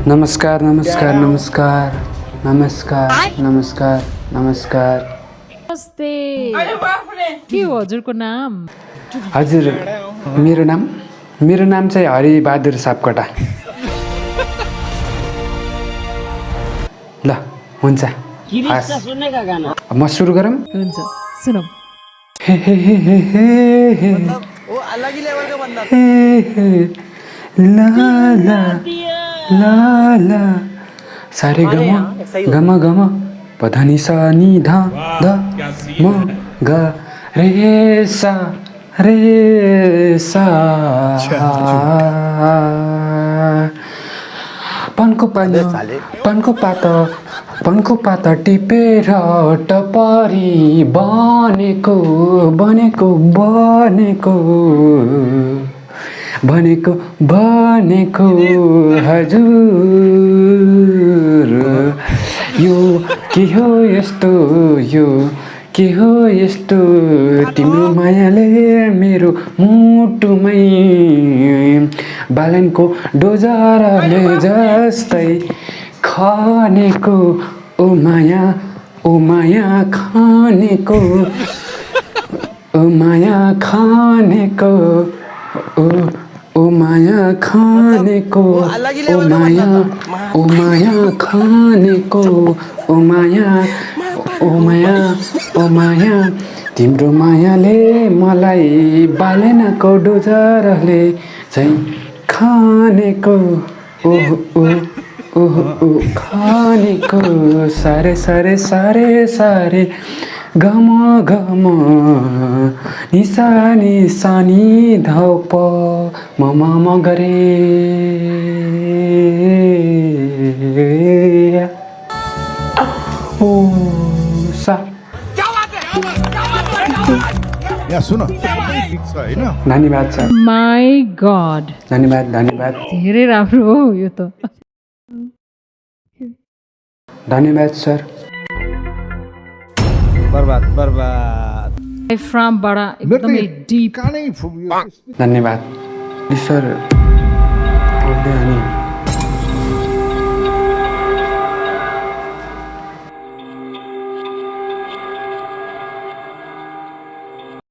नमस्कार नमस्कार नमस्कार नमस्कार नमस्कार नमस्कार। नमस्ते। के हो हजुरको नाम? हजुर मेरो नाम चाहिँ हरिबहादुर सापकोटा। ल हुन्छ म सुरु गरौँ। हुन्छ सुनौ। हे हे हे हे हे हे वो अलग ही लेवल का बंदा हे हे ला ला ला ला सारे गम गम पधनी सा नि धा ध म ग रे सा पनको पात टिपेर टपरी बनेको बनेको बनेको बनेको बनेको हजुर यो के हो यस्तो यो के हो यस्तो तिम्रो मायाले मेरो मुटुमै बालनको डोजरले जस्तै खानेको ओ माया खानेको ओ माया खानेको ओ माया खानेको ओ माया खानेको ओ माया तिम्रो मायाले मलाई बालेनको डोजरले चाहिँ खानेको ओ खानेको सारे सारे सारे सारे गम गम निसानी सानी धप म गरे ओ सा यहाँ सुन हैन धन्यवाद सर। माई गॉड धन्यवाद धेरै राम्रो हो यो त। धन्यवाद सर। फ्रमबाट एकदमै डिप कानै धन्यवाद सर।